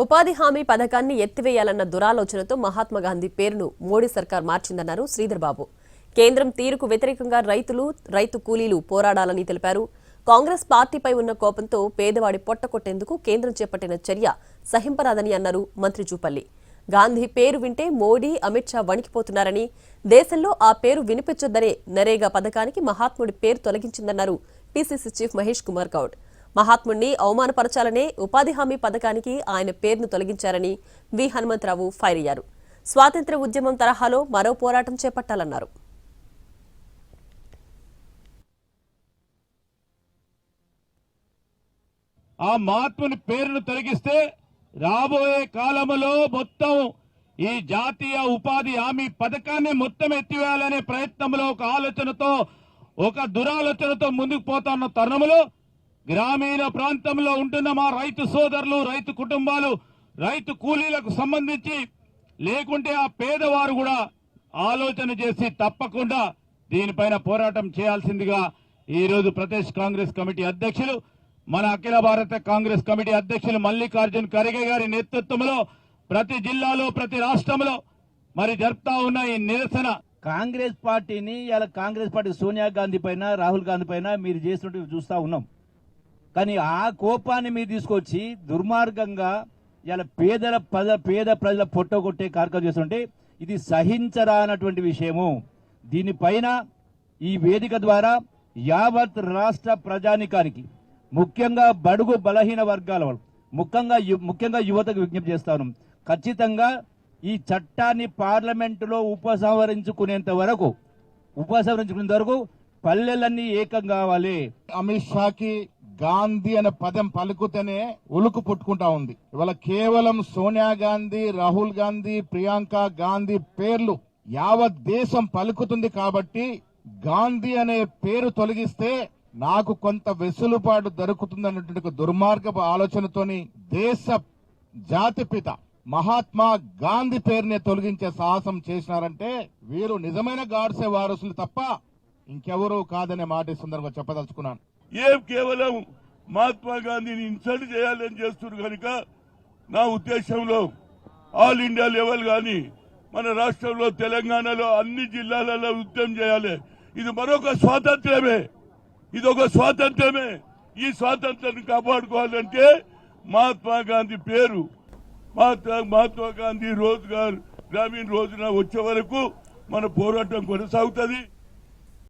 ఉపాధి హామీ పథకాన్ని ఎత్తివేయాలన్న దురాలోచనతో మహాత్మా గాంధీ పేరును మోడీ సర్కార్ మార్చిందన్నారు శ్రీధర్ బాబు. కేంద్రం తీరుకు వ్యతిరేకంగా రైతు కూలీలు పోరాడాలని తెలిపారు. కాంగ్రెస్ పార్టీపై ఉన్న కోపంతో పేదవాడి పొట్టకొట్టేందుకు కేంద్రం చేపట్టిన చర్య సహింపరాదని అన్నారు మంత్రి జూపల్లి. గాంధీ పేరు వింటే మోడీ, అమిత్ షా వణికిపోతున్నారని, దేశంలో ఆ పేరు వినిపించొద్దనే నరేగా పథకానికి మహాత్ముడి పేరు తొలగించిందన్నారు పీసీసీ చీఫ్ మహేష్ కుమార్ గౌడ్. మహాత్ముడిని అవమానపరచాలనే ఉపాధి హామీ పథకానికి ఆయన పేరును తొలగించారని వి హనుమంతరావు ఫైర్ అయ్యారు. స్వాతంత్ర ఉద్యమం తరహాలో మరో పోరాటం చేపట్టాలన్నారు. ఆ మహాత్ముని పేరును తొలగిస్తే రాబోయే కాలంలో మొత్తం ఈ జాతీయ ఉపాధి హామీ పథకాన్ని మొత్తం ఎత్తివేయాలనే ప్రయత్నంలో ఒక ఆలోచనతో, ఒక దురాలోచనతో ముందుకు పోతున్న తరుణంలో గ్రామీణ ప్రాంతంలో ఉంటున్న మా రైతు సోదరులు, రైతు కుటుంబాలు, రైతు కూలీలకు సంబంధించి లేకుంటే ఆ పేదవారు కూడా ఆలోచన చేసి తప్పకుండా దీనిపైన పోరాటం చేయాల్సిందిగా ఈరోజు ప్రదేశ్ కాంగ్రెస్ కమిటీ అధ్యక్షులు, మన అఖిల భారత కాంగ్రెస్ కమిటీ అధ్యక్షులు మల్లికార్జున్ ఖర్గే గారి నేతృత్వంలో ప్రతి జిల్లాలో, ప్రతి రాష్ట్రంలో మరి జరుపుతా ఉన్న ఈ నిరసన కాంగ్రెస్ పార్టీని ఇలా కాంగ్రెస్ పార్టీ సోనియా గాంధీ పైన, రాహుల్ గాంధీ పైన మీరు చేసినట్టు చూస్తా ఉన్నాం. కానీ ఆ కోపాన్ని మీరు తీసుకొచ్చి దుర్మార్గంగా ఇలా పేద ప్రజల పొట్టగొట్టే కార్యక్రమం చేస్తుంటే ఇది సహించరానటువంటి విషయము. దీనిపైన ఈ వేదిక ద్వారా యావత్ రాష్ట్ర ప్రజానికానికి, ముఖ్యంగా బడుగు బలహీన వర్గాల వాళ్ళు, ముఖ్యంగా యువతకు విజ్ఞప్తి చేస్తాను. ఖచ్చితంగా ఈ చట్టాన్ని పార్లమెంటులో ఉపసంహరించుకునేంత వరకు పల్లెలన్నీ ఏకం కావాలి. అమిత్ షాకి గాంధీ అనే పదం పలుకుతేనే ఉలుకు పుట్టుకుంటా ఉంది. ఇవాళ కేవలం సోనియా గాంధీ, రాహుల్ గాంధీ, ప్రియాంక గాంధీ పేర్లు యావత్ దేశం పలుకుతుంది కాబట్టి గాంధీ అనే పేరు తొలగిస్తే నాకు కొంత వెసులుబాటు దొరుకుతుందన్నటువంటి దుర్మార్గపు ఆలోచనతోని దేశ జాతిపిత మహాత్మా గాంధీ పేరునే తొలగించే సాహసం చేసినారంటే వీరు నిజమైన గాడ్సే వారసులు తప్ప ఇంకెవరూ కాదనే మాట ఈ సందర్భంగా చెప్పదలుచుకున్నాను. కేవలం మహాత్మా గాంధీని ఇన్సల్ట్ చేయాలని చేస్తున్నారు కనుక నా ఉద్దేశంలో ఆల్ ఇండియా లెవెల్ గాని మన రాష్ట్రంలో, తెలంగాణలో అన్ని జిల్లాలలో ఉద్యమం చేయాలి. ఇది మరొక స్వాతంత్ర్యమే, ఇదొక స్వాతంత్ర్యమే. ఈ స్వాతంత్రాన్ని కాపాడుకోవాలంటే మహాత్మా గాంధీ పేరు, మహాత్మా గాంధీ రోజ్గార్ గ్రామీణ రోజున వచ్చే వరకు మన పోరాటం కొనసాగుతుంది.